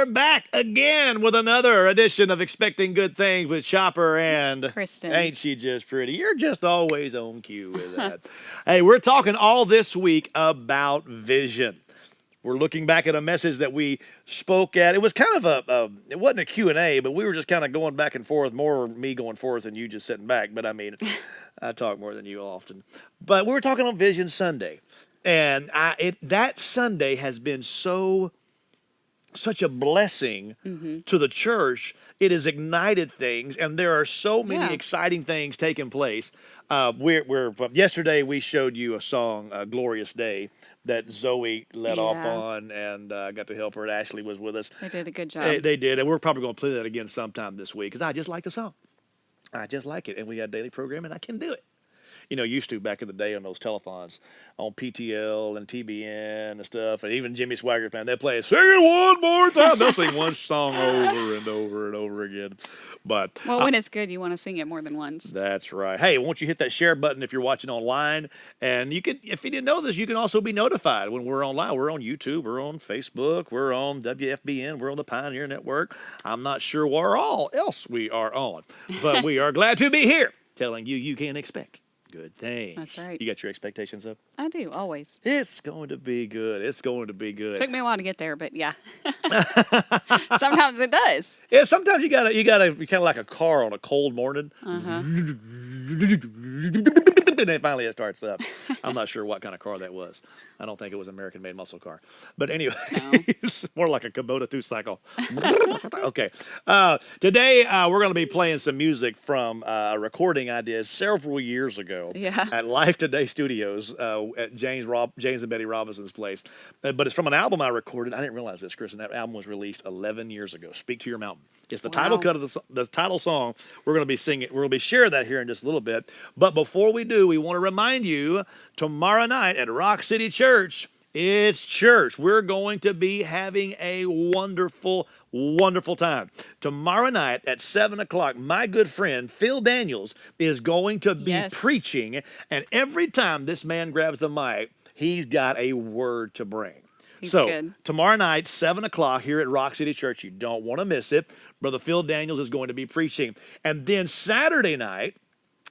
we're back again with another edition of Expecting Good Things with Chopper and Kristin. Ain't she just pretty? You're just always on cue with that. Hey, we're talking all this week about vision. We're looking back at a message that we spoke at. It was kind of it wasn't a Q&A, but we were just kind of going back and forth, more me going forth than you just sitting back. But I mean, I talk more than you often. But we were talking on Vision Sunday. And that Sunday has been such a blessing to the church. It has ignited things, and there are so many exciting things taking place. Yesterday we showed you a song, "Glorious Day," that Zoe led off on, and got to help her. And Ashley was with us. They did a good job. They did, and we're probably going to play that again sometime this week because I just like the song. I just like it, and we got a daily program, and I can do it. You know, used to back in the day on those telethons on PTL and TBN and stuff, and even Jimmy Swagger's band, they play "Sing It One More Time." They'll sing one song over and over and over again. But when it's good, you want to sing it more than once. That's right. Hey, won't you hit that share button if you're watching online? And you could, if you didn't know this, you can also be notified when we're online. We're on YouTube, we're on Facebook, we're on WFBN, we're on the Pioneer Network. I'm not sure where all else we are on, but we are glad to be here telling you can expect good things. That's right. You got your expectations up? I do, always. It's going to be good. It's going to be good. Took me a while to get there, but yeah. Sometimes it does. Yeah, sometimes you gotta kind of like a car on a cold morning. And then finally it starts up. I'm not sure what kind of car that was. I don't think it was an American-made muscle car. But anyway, it's more like a Kubota 2-cycle. Okay. Today we're going to be playing some music from a recording I did several years ago at Life Today Studios at James and Betty Robinson's place. But it's from an album I recorded. I didn't realize this, Kristin. That album was released 11 years ago. Speak to Your Mountain. It's the title cut of the title song. We're going to be singing. We're going to be sharing that here in just a little bit. But before we do, we want to remind you, tomorrow night at Rock City Church, it's church. We're going to be having a wonderful, wonderful time. Tomorrow night at 7 o'clock, my good friend Phil Daniels is going to be preaching. And every time this man grabs the mic, he's got a word to bring. He's good. Tomorrow night, 7 o'clock here at Rock City Church. You don't want to miss it. Brother Phil Daniels is going to be preaching. And then Saturday night,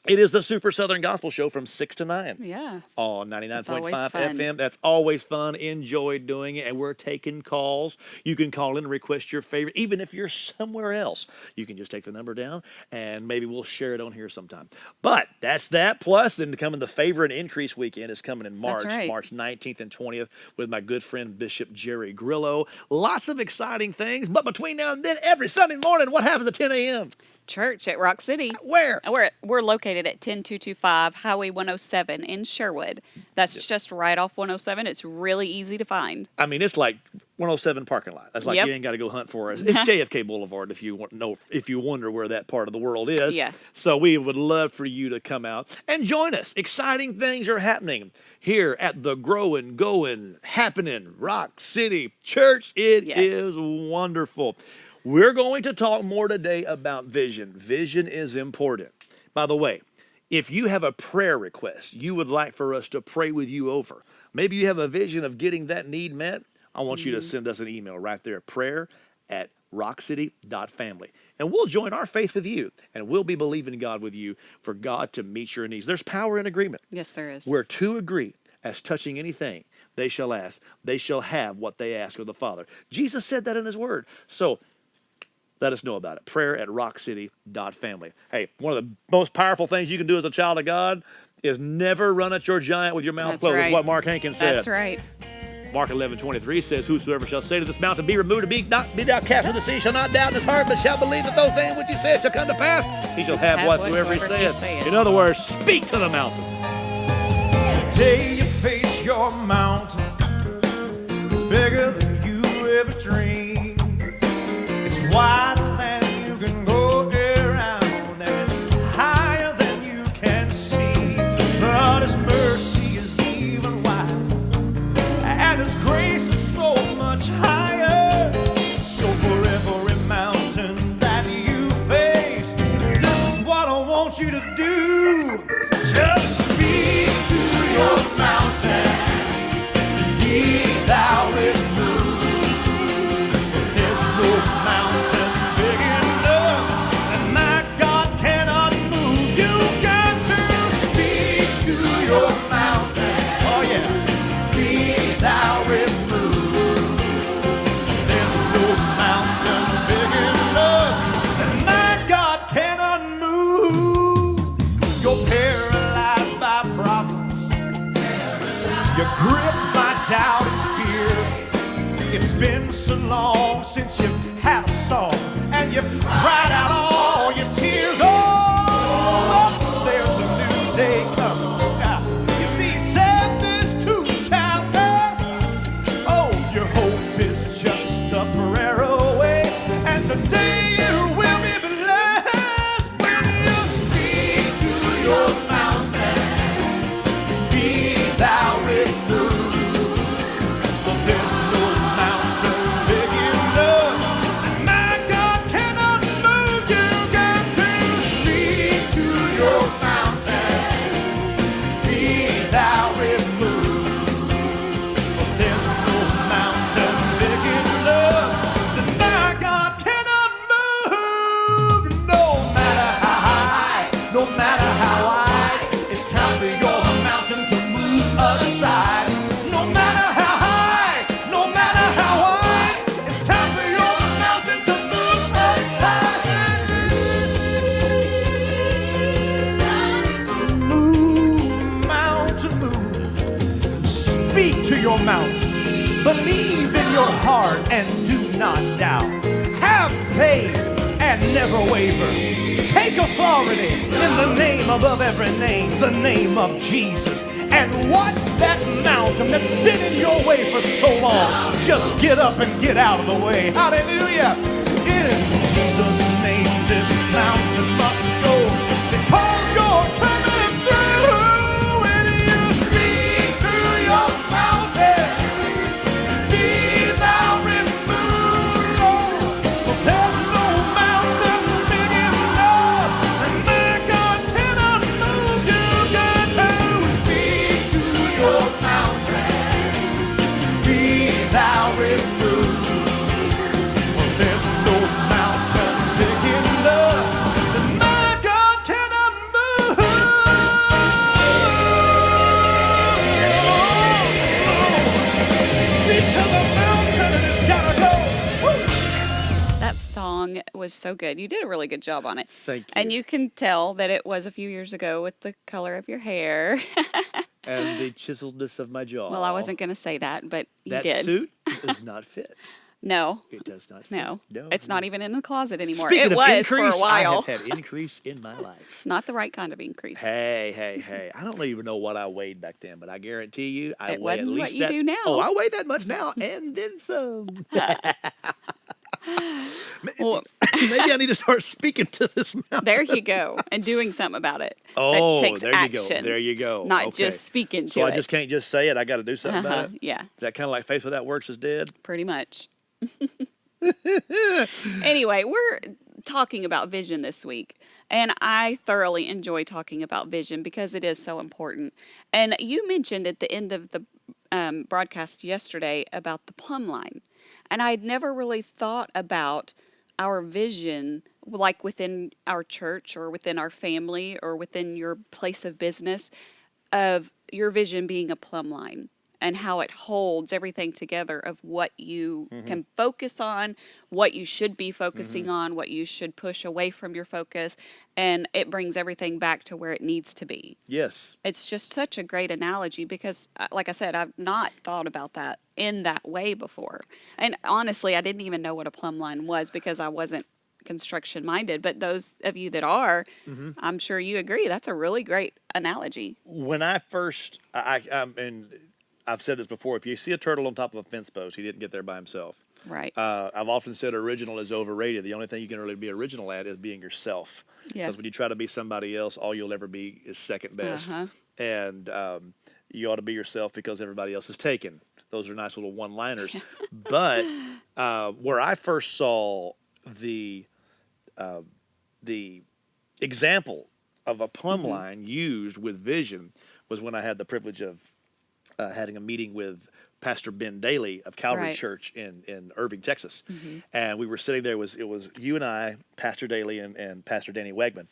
it is the Super Southern Gospel Show from 6 to 9. Yeah. On 99.5 FM. That's always fun. Enjoy doing it. And we're taking calls. You can call in and request your favorite. Even if you're somewhere else, you can just take the number down and maybe we'll share it on here sometime. But that's that. Plus, then coming the Favor and Increase weekend is coming in March. That's right. March 19th and 20th with my good friend Bishop Jerry Grillo. Lots of exciting things. But between now and then, every Sunday morning, what happens at 10 a.m.? Church at Rock City. Where? We're located at 10225 Highway 107 in Sherwood. That's just right off 107. It's really easy to find. I mean, it's like 107 parking lot. That's like you ain't got to go hunt for it. It's JFK Boulevard if you wonder where that part of the world is. Yeah. So we would love for you to come out and join us. Exciting things are happening here at the Growing, Going, Happening Rock City Church. It is wonderful. We're going to talk more today about vision. Vision is important. By the way, if you have a prayer request you would like for us to pray with you over, maybe you have a vision of getting that need met, I want you to send us an email right there, prayer@rockcity.family. And we'll join our faith with you, and we'll be believing God with you for God to meet your needs. There's power in agreement. Yes, there is. Where two agree as touching anything they shall ask, they shall have what they ask of the Father. Jesus said that in his word. So let us know about it. Prayer@rockcity.family. Hey, one of the most powerful things you can do as a child of God is never run at your giant with your mouth closed. That's what Mark Hankins said. That's right. Mark 11:23 says, "Whosoever shall say to this mountain, be removed and be thou cast into the sea, shall not doubt in his heart, but shall believe that those things which he said shall come to pass. He shall have whatsoever he saith." In other words, speak to the mountain. Day you face your mountain, it's bigger than you ever dreamed. It's wider than you can go around, and it's higher than you can see. But his mercy is even wider, and his grace is so much higher. So for every mountain that you face, this is what I want you to do. Just speak to your mountain, be thou removed. There's no to your mountain. Oh yeah. Be thou removed. There's no mountain big enough that my God cannot move. You're paralyzed by problems. You're gripped by doubt and fear. It's been so long since you've had a song and you've cried out all your tears. Oh, there's a new day coming. You see, sadness too shall pass. Oh, your hope is just a prayer away, and today you will be blessed when you speak to your mountain. Be thou removed. There's no mountain big enough that my God cannot move. You got to speak to your mountain. Be thou removed. There's no mountain big enough that my God cannot move. No matter how high, no matter how wide, it's time for your mountain to move aside. No matter how high, no matter how wide, it's time for your mountain to move aside. Move, mountain, move. Speak to your mountain. Believe in your heart and do not doubt. Have faith and never waver. Take authority in the name above every name, the name of Jesus. And watch that mountain that's been in your way for so long just get up and get out of the way. Hallelujah. In Jesus' name, this mountain must go because you're coming through. When you speak to your mountain, be thou removed. For there's no mountain big enough that my God cannot move. You got to speak to your mountain. Be thou removed. For there's no mountain big enough that my God cannot move. Speak to the mountain and it's gotta go. Woo! That song was so good. You did a really good job on it. Thank you. And you can tell that it was a few years ago with the color of your hair. And the chiseledness of my jaw. Well, I wasn't going to say that, but you That did. suit does not fit. No. It does not fit. No. No. It's not even in the closet anymore. Speaking It of was increase, for a while. I have had increase in my life. Not the right kind of increase. Hey. I don't even know what I weighed back then, but I guarantee you I It weigh at wasn't what least you that. do now. Oh, I weigh that much now and then some. Well, Maybe I need to start speaking to this mountain. there you go. And doing something about it. Oh, that takes there action. you go. There you go. Not Okay. just speaking to So it. I just can't just say it. I got to do something about it. Yeah, Is that kind of like faith without works is dead? pretty much. Anyway, we're talking about vision this week. And I thoroughly enjoy talking about vision because it is so important. And you mentioned at the end of the broadcast yesterday about the plumb line. And I'd never really thought about our vision, like within our church or within our family or within your place of business, of your vision being a plumb line and how it holds everything together of what you can focus on, what you should be focusing on, what you should push away from your focus, and it brings everything back to where it needs to be. Yes. It's just such a great analogy because, like I said, I've not thought about that in that way before. And honestly, I didn't even know what a plumb line was because I wasn't construction minded. But those of you that are, I'm sure you agree, that's a really great analogy. When I first, and I've said this before, if you see a turtle on top of a fence post, he didn't get there by himself. Right. I've often said original is overrated. The only thing you can really be original at is being yourself. Yeah. Because when you try to be somebody else, all you'll ever be is second best. And you ought to be yourself because everybody else is taken. Those are nice little one-liners. But where I first saw the example of a plumb line used with vision was when I had the privilege of having a meeting with Pastor Ben Daly of Calvary Right. Church in Irving, Texas. And we were sitting there. It was you and I, Pastor Daly, and Pastor Danny Wegman,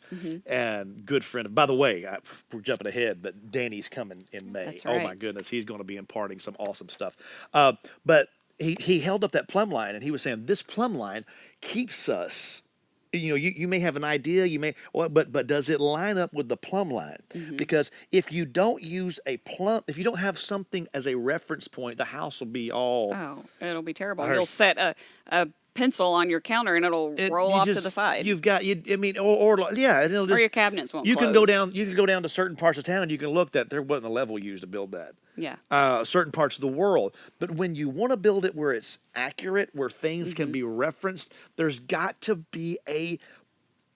and good friend. By the way, we're jumping ahead, but Danny's coming in May. That's Oh, right. my goodness. He's going to be imparting some awesome stuff. But he held up that plumb line, and he was saying, this plumb line keeps us. You may have an idea, but does it line up with the plumb line? Because if you don't use if you don't have something as a reference point, the house will be all. Oh, it'll be terrible. Ours- You'll set a pencil on your counter and it'll roll off to the side. You've got, and it'll just. Or your cabinets won't You can close. you can go down to certain parts of town, and you can look that there wasn't a level used to build that. Yeah. Certain parts of the world. But when you want to build it where it's accurate, where things can be referenced, there's got to be a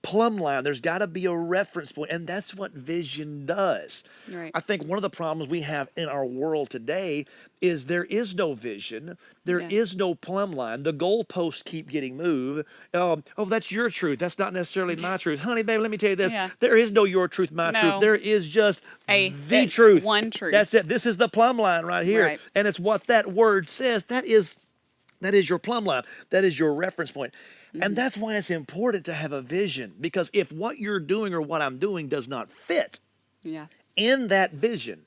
plumb line. There's got to be a reference point, and that's what vision does. Right. I think one of the problems we have in our world today is there is no vision. There is no plumb line. The goalposts keep getting moved. Oh, that's your truth. That's not necessarily my truth. Honey, baby, let me tell you this. Yeah. There is no your truth, my No. truth. There is just the that's truth. one truth. That's it. This is the plumb line right here. Right. And it's what that word says. That is your plumb line. That is your reference point. And that's why it's important to have a vision, because if what you're doing or what I'm doing does not fit Yeah. in that vision,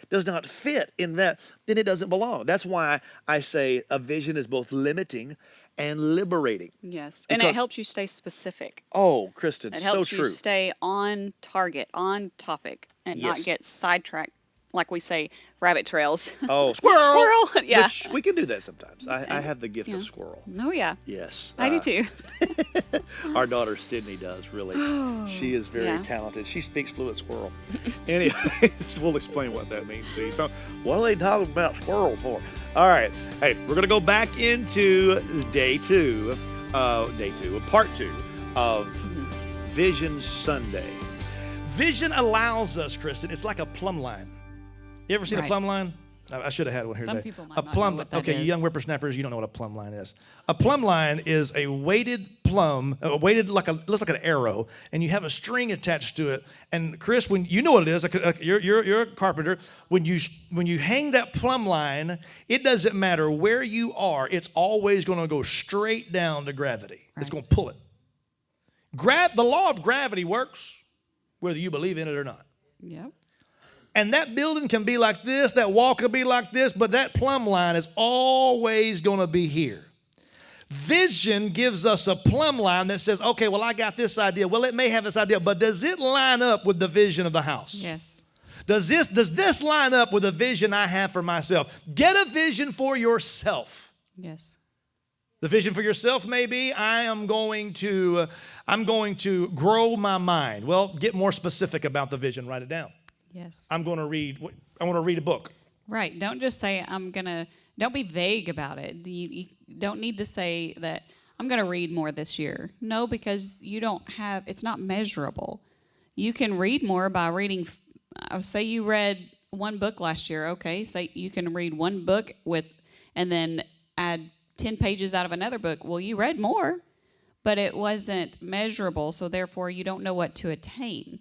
does not fit in that, then it doesn't belong. That's why I say a vision is both limiting and liberating. Yes. And Because- it helps you stay specific. Oh, Kristen, It so helps you true. stay on target, on topic, and not Yes. get sidetracked, like we say, rabbit trails. Oh, squirrel! Squirrel, yeah. Which we can do that sometimes. I have the gift of squirrel. Oh, yeah. Yes. I do too. Our daughter Sydney does, really. She is very Yeah. talented. She speaks fluent squirrel. Anyways, we'll explain what that means to you. So, what are they talking about squirrel for? All right. Hey, we're going to go back into part two of Vision Sunday. Vision allows us, Kristen, it's like a plumb line. You ever seen a Right. plumb line? I should have had one here Some today. people might A not plumb, know what that okay, you is. young whippersnappers, you don't know what a plumb line is. A plumb line is a weighted plumb, weighted looks like an arrow, and you have a string attached to it. And Chris, when you know what it is, you're a carpenter. When you hang that plumb line, it doesn't matter where you are; it's always going to go straight down to gravity. It's Right. going to pull it. The law of gravity works, whether you believe in it or not. Yep. And that building can be like this, that wall can be like this, but that plumb line is always going to be here. Vision gives us a plumb line that says, okay, well, I got this idea. Well, it may have this idea, but does it line up with the vision of the house? Yes. Does this line up with the vision I have for myself? Get a vision for yourself. Yes. The vision for yourself may be, I'm going to grow my mind. Well, get more specific about the vision. Write it down. Yes. I want to read a book. Right. Don't just say, don't be vague about it. You don't need to say that I'm going to read more this year. No, because it's not measurable. You can read more by reading, say you read one book last year. Okay. Say you can read one book and then add 10 pages out of another book. Well, you read more, but it wasn't measurable. So therefore you don't know what to attain.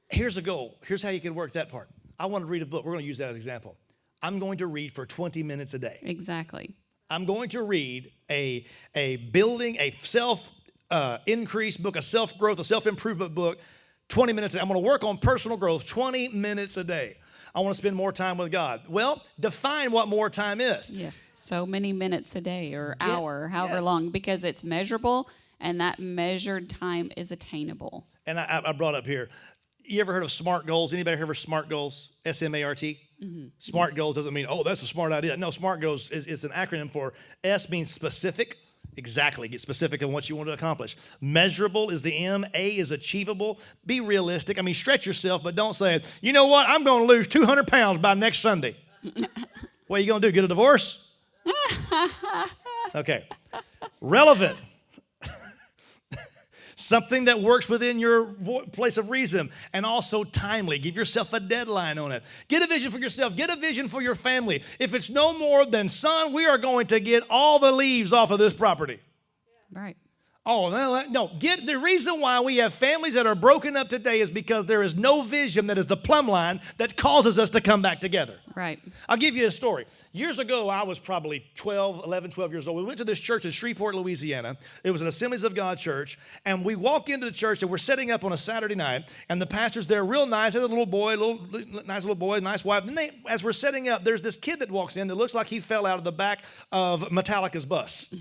Here's a goal. Here's how you can work that part. I want to read a book. We're going to use that as an example. I'm going to read for 20 minutes a day. Exactly. I'm going to read a self-increase book, a self-growth, a self-improvement book, 20 minutes a day. I'm going to work on personal growth 20 minutes a day. I want to spend more time with God. Well, define what more time is. Yes. So many minutes a day or hour, however yes. long, because it's measurable and that measured time is attainable. And I brought up here, you ever heard of SMART goals? Anybody heard of SMART goals? S-M-A-R-T? Mm-hmm. SMART goals doesn't mean, oh, that's a smart idea. No, SMART goals is an acronym for S means specific. Exactly. Get specific on what you want to accomplish. Measurable is the M. A is achievable. Be realistic. I mean, stretch yourself, but don't say, you know what? I'm going to lose 200 pounds by next Sunday. What are you going to do? Get a divorce? Okay. Relevant. Something that works within your place of reason, and also timely. Give yourself a deadline on it. Get a vision for yourself. Get a vision for your family. If it's no more than, son, we are going to get all the leaves off of this property. Right. Oh, no. The reason why we have families that are broken up today is because there is no vision that is the plumb line that causes us to come back together. Right. I'll give you a story. Years ago, I was probably 12 years old. We went to this church in Shreveport, Louisiana. It was an Assemblies of God church. And we walk into the church, and we're setting up on a Saturday night. And the pastor's there, real nice. Had a nice little boy, nice wife. And as we're setting up, there's this kid that walks in that looks like he fell out of the back of Metallica's bus.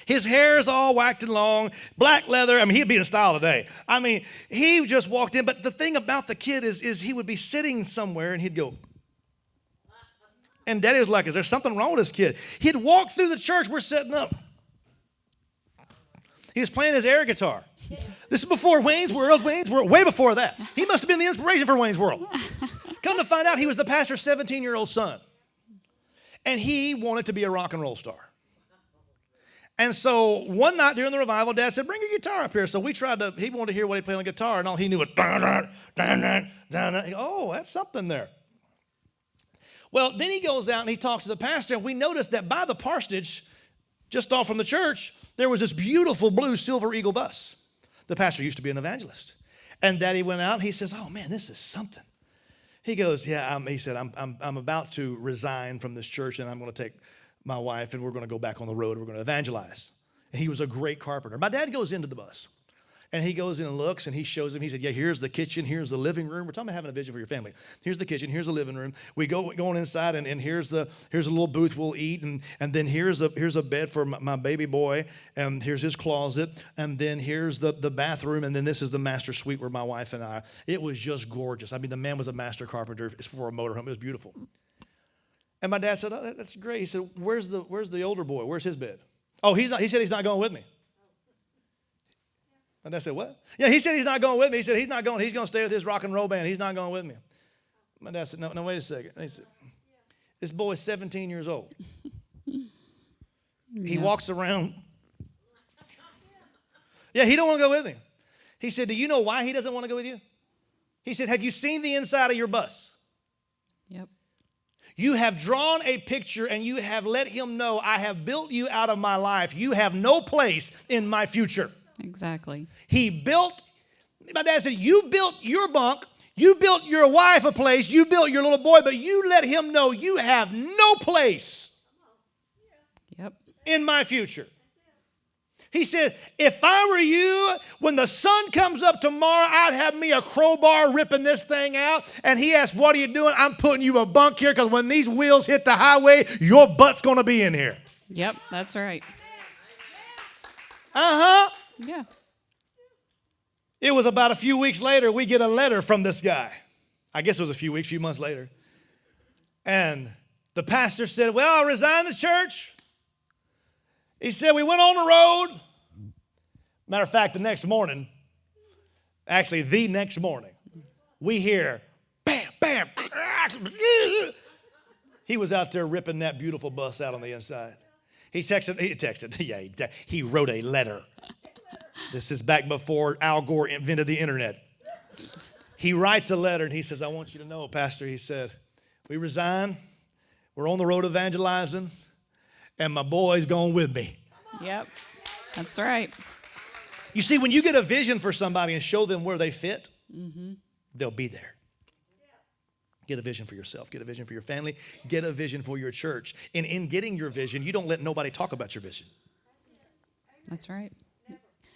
His hair is all whacked and long, black leather. I mean, he'd be in style today. I mean, he just walked in. But the thing about the kid is he would be sitting somewhere and he'd go. And Daddy was like, is there something wrong with this kid? He'd walk through the church. We're setting up. He was playing his air guitar. This is before Wayne's World, way before that. He must have been the inspiration for Wayne's World. Come to find out, he was the pastor's 17-year-old son. And he wanted to be a rock and roll star. And so one night during the revival, Dad said, bring your guitar up here. So he wanted to hear what he played on the guitar, and all he knew was, dun, dun, dun, dun, dun, dun. Oh, that's something there. Well, then he goes out and he talks to the pastor, and we noticed that by the parsonage, just off from the church, there was this beautiful blue Silver Eagle bus. The pastor used to be an evangelist. And Daddy went out, and he says, oh, man, this is something. He goes, yeah, he said, I'm about to resign from this church, and I'm going to take my wife, and we're going to go back on the road. We're going to evangelize. And he was a great carpenter. My dad goes into the bus, and he goes in and looks, and he shows him. He said, yeah, here's the kitchen. Here's the living room. We're talking about having a vision for your family. Here's the kitchen. Here's the living room. We going inside, and here's a little booth we'll eat, and then here's a bed for my baby boy, and here's his closet, and then here's the bathroom, and then this is the master suite where my wife and I. It was just gorgeous. I mean, the man was a master carpenter. It's for a motorhome. It was beautiful. And my dad said, oh, that's great. He said, where's the older boy? Where's his bed? Oh, he said he's not going with me. My dad said, what? Yeah, he said he's not going with me. He said he's not going. He's going to stay with his rock and roll band. He's not going with me. My dad said, no, wait a second. He said, this boy's 17 years old. He walks around. Yeah, he don't want to go with me. He said, do you know why he doesn't want to go with you? He said, have you seen the inside of your bus? Yep. You have drawn a picture and you have let him know, I have built you out of my life. You have no place in my future. Exactly. My dad said, you built your bunk, you built your wife a place, you built your little boy, but you let him know you have no place in my future. He said, if I were you, when the sun comes up tomorrow, I'd have me a crowbar ripping this thing out. And he asked, what are you doing? I'm putting you a bunk here because when these wheels hit the highway, your butt's going to be in here. Yep, that's right. Uh-huh. Yeah. It was about a few weeks later, we get a letter from this guy. I guess it was a few months later. And the pastor said, well, I'll resign the church. He said, we went on the road. Matter of fact, the next morning, we hear, bam, bam. He was out there ripping that beautiful bus out on the inside. He wrote a letter. This is back before Al Gore invented the internet. He writes a letter and he says, I want you to know, Pastor, he said, we resign. We're on the road evangelizing. And my boy's going with me. Yep, that's right. You see, when you get a vision for somebody and show them where they fit, they'll be there. Get a vision for yourself. Get a vision for your family. Get a vision for your church. And in getting your vision, you don't let nobody talk about your vision. That's right.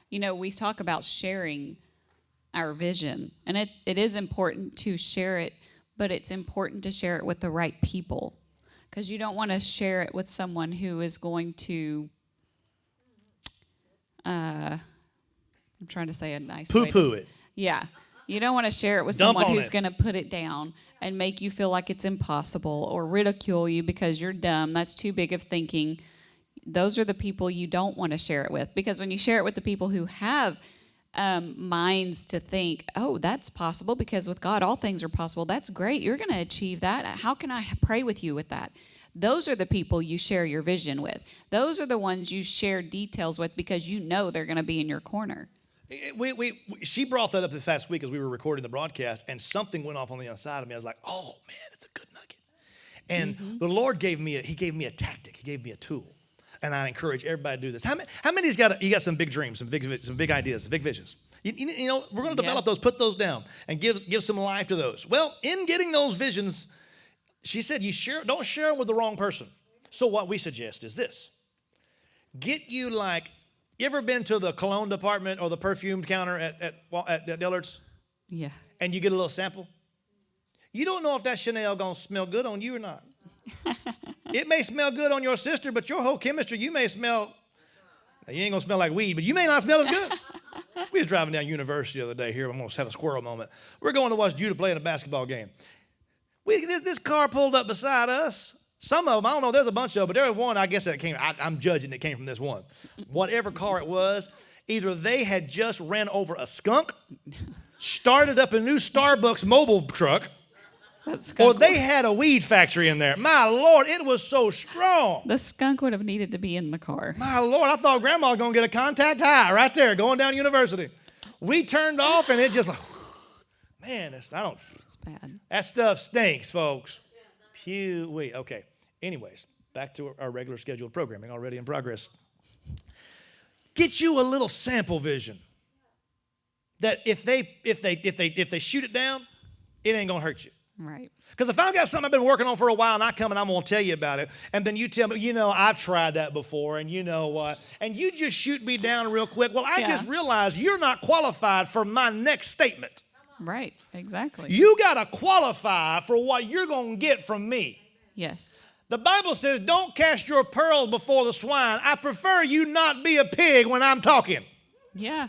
You know, we talk about sharing our vision, and it is important to share it, but it's important to share it with the right people. Because you don't want to share it with someone who is going to, I'm trying to say a nice way. Poo-poo it. Yeah. You don't want to share it with someone who's going to put it down and make you feel like it's impossible or ridicule you because you're dumb. That's too big of thinking. Those are the people you don't want to share it with. Because when you share it with the people who have minds to think, oh, that's possible because with God all things are possible. That's great. You're going to achieve that. How can I pray with you with that? Those are the people you share your vision with. Those are the ones you share details with because you know they're going to be in your corner. She brought that up this past week as we were recording the broadcast, and something went off on the inside of me. I was like, oh, man, it's a good nugget. And the Lord gave me a tactic. He gave me a tool. And I encourage everybody to do this. How many's got you got some big dreams, some big ideas, some big visions? You know, we're going to develop those, put those down, and give some life to those. Well, in getting those visions, she said, don't share them with the wrong person. So what we suggest is this. Get you you ever been to the cologne department or the perfume counter at Dillard's? Yeah. And you get a little sample? You don't know if that Chanel going to smell good on you or not. It may smell good on your sister, but your whole chemistry, you may smell, you ain't going to smell like weed, but you may not smell as good. We was driving down University the other day here. I'm going to have a squirrel moment. We're going to watch Judah play in a basketball game. This car pulled up beside us. Some of them, I don't know, there's a bunch of them, but there was one, I guess that came, I'm judging it came from this one. Whatever car it was, either they had just ran over a skunk, started up a new Starbucks mobile truck, or they had a weed factory in there. My Lord, it was so strong. The skunk would have needed to be in the car. My Lord, I thought Grandma was going to get a contact high right there going down University. We turned off and it just man, it's bad. That stuff stinks, folks. Phew-wee. Okay. Anyways, back to our regular scheduled programming already in progress. Get you a little sample vision that if they shoot it down, it ain't gonna hurt you. Right. Because if I've got something I've been working on for a while and I come and I'm going to tell you about it, and then you tell me, I've tried that before, and you know what, and you just shoot me down real quick. Well, I just realized you're not qualified for my next statement. Right, exactly. You got to qualify for what you're going to get from me. Yes. The Bible says, don't cast your pearls before the swine. I prefer you not be a pig when I'm talking. Yeah.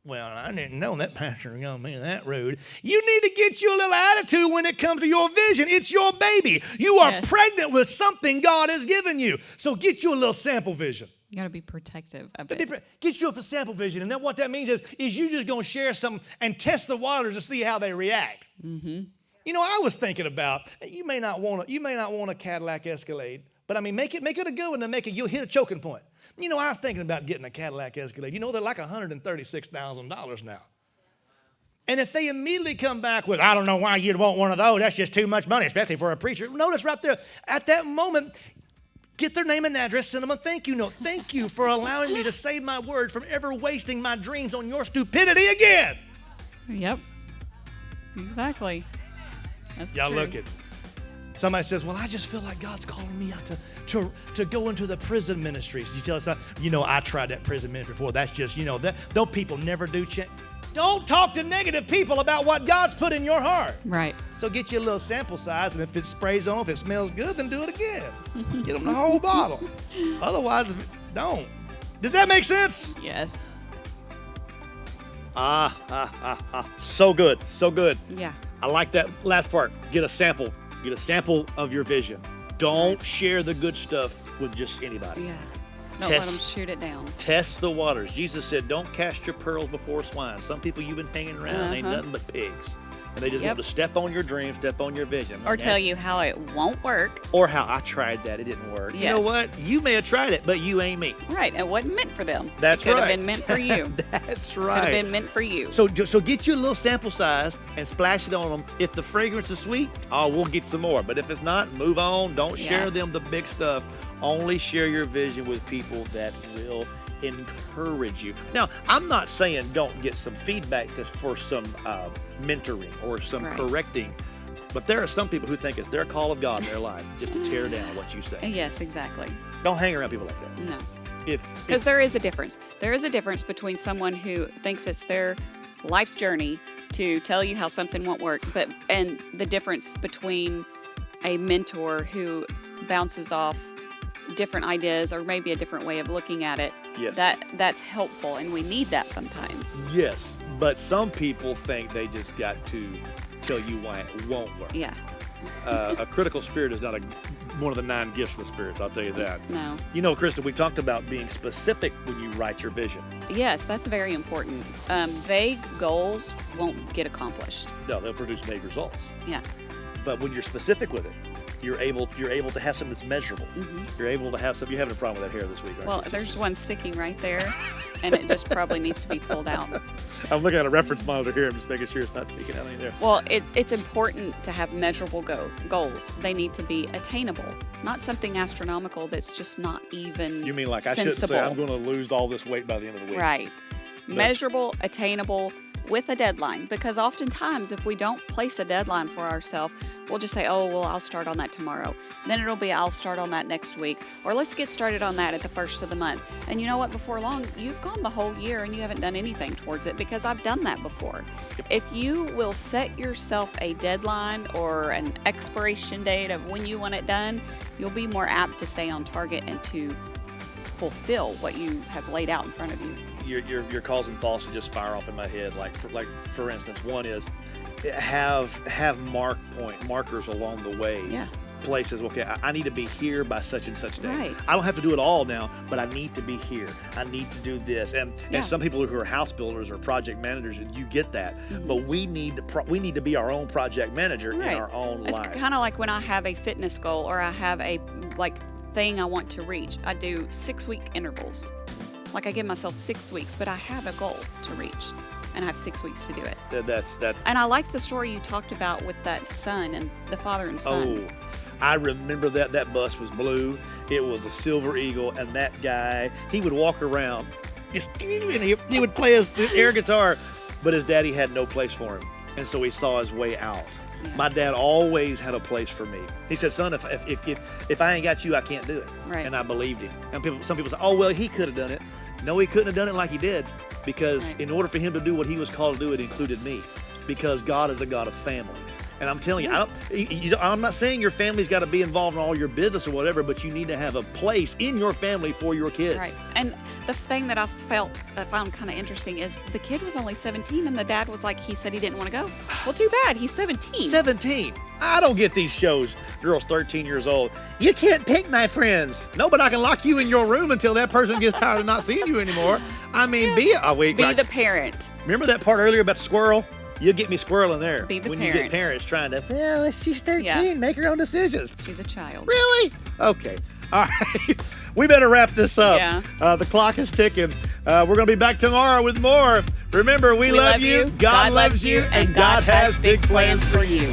Well, I didn't know that pastor was going to be that rude. You need to get you a little attitude when it comes to your vision. It's your baby. You are pregnant with something God has given you. So get you a little sample vision. You got to be protective of it. Get you a sample vision. And then what that means is you just going to share some and test the waters to see how they react. Mm-hmm. I was thinking about, you may not want a Cadillac Escalade, but I mean, make it a good one and you'll hit a choking point. I was thinking about getting a Cadillac Escalade. They're like $136,000 now. And if they immediately come back with, I don't know why you'd want one of those. That's just too much money, especially for a preacher. Notice right there, at that moment, get their name and address, send them a thank you note. Thank you for allowing me to save my words from ever wasting my dreams on your stupidity again. Yep. Exactly. That's Y'all true. look at somebody says, well, I just feel like God's calling me out to go into the prison ministries. You tell us, I tried that prison ministry before. That's just, those people never do change. Don't talk to negative people about what God's put in your heart. Right. So get you a little sample size, and if it sprays on, if it smells good, then do it again. Get them the whole bottle. Otherwise, don't. Does that make sense? Yes. So good. So good. Yeah. I like that last part. Get a sample. Get a sample of your vision. Don't share the good stuff with just anybody. Yeah. Don't let them shoot it down. Test the waters. Jesus said, don't cast your pearls before swine. Some people you've been hanging around ain't nothing but pigs. And they just want to step on your dreams, step on your vision. Or tell you how it won't work. Or how I tried that, it didn't work. Yes. You know what? You may have tried it, but you ain't me. Right. It wasn't meant for them. That's right. It could right. have been meant for you. That's Could right. have been meant for you. So get you a little sample size and splash it on them. If the fragrance is sweet, we'll get some more. But if it's not, move on. Don't share them the big stuff. Only share your vision with people that will encourage you. Now, I'm not saying don't get some feedback for some mentoring or some correcting, but there are some people who think it's their call of God in their life just to tear down what you say. Yes, exactly. Don't hang around people like that. No. Because there is a difference. There is a difference between someone who thinks it's their life's journey to tell you how something won't work, and the difference between a mentor who bounces off different ideas or maybe a different way of looking at it. Yes. That's helpful, and we need that sometimes. Yes, but some people think they just got to tell you why it won't work. Yeah. A critical spirit is not one of the 9 gifts of the spirits, I'll tell you that. No. Krista, we talked about being specific when you write your vision. Yes, that's very important. Vague goals won't get accomplished. No, they'll produce vague results. Yeah. But when you're specific with it, you're able to have something that's measurable. You're able to have something. You're having a problem with that hair this week, aren't Well, you? there's one sticking right there, and it just probably needs to be pulled out. I'm looking at a reference monitor here. I'm just making sure it's not sticking out any there. Well, it's important to have measurable goals. They need to be attainable, not something astronomical that's just not even You mean like I sensible. shouldn't say I'm going to lose all this weight by the end of the week? Right. Measurable, attainable, with a deadline. Because oftentimes, if we don't place a deadline for ourselves, we'll just say, oh, well, I'll start on that tomorrow. Then it'll be, I'll start on that next week. Or let's get started on that at the first of the month. And you know what? Before long, you've gone the whole year and you haven't done anything towards it, because I've done that before. If you will set yourself a deadline or an expiration date of when you want it done, you'll be more apt to stay on target and to fulfill what you have laid out in front of you. You're causing thoughts to just fire off in my head. Like for instance, one is have markers along the way. Yeah. Places. Okay, I need to be here by such and such day. Right. I don't have to do it all now, but I need to be here. I need to do this. And some people who are house builders or project managers, and you get that. But we need to be our own project manager in our own It's lives. kind of like when I have a fitness goal or I have a thing I want to reach. I do 6-week intervals. Like I give myself 6 weeks, but I have a goal to reach, and I have 6 weeks to do it. That's. And I like the story you talked about with that son and the father and son. Oh, I remember that bus was blue. It was a Silver Eagle, and that guy, he would walk around, and he would play his air guitar, but his daddy had no place for him, and so he saw his way out. Yeah. My dad always had a place for me. He said, son, if I ain't got you, I can't do it. Right. And I believed him. And some people say, oh, well, he could have done it. No, he couldn't have done it like he did, because Right. in order for him to do what he was called to do, it included me, because God is a God of family. And I'm telling you, I'm not saying your family's got to be involved in all your business or whatever, but you need to have a place in your family for your kids. Right. And the thing that I found kind of interesting is the kid was only 17 and the dad was like, he said he didn't want to go. Well, too bad. He's 17. 17. I don't get these shows. Girls 13 years old. You can't pick my friends. No, but I can lock you in your room until that person gets tired of not seeing you anymore. I mean, be the parent. Remember that part earlier about the squirrel? You get me squirrel in there. Be the when you parent. get parents trying to, well, she's 13, Yeah. make her own decisions. She's a child. Really? Okay. All right. We better wrap this up. Yeah. The clock is ticking. We're going to be back tomorrow with more. Remember, we love you, God loves you, and God has big plans for you.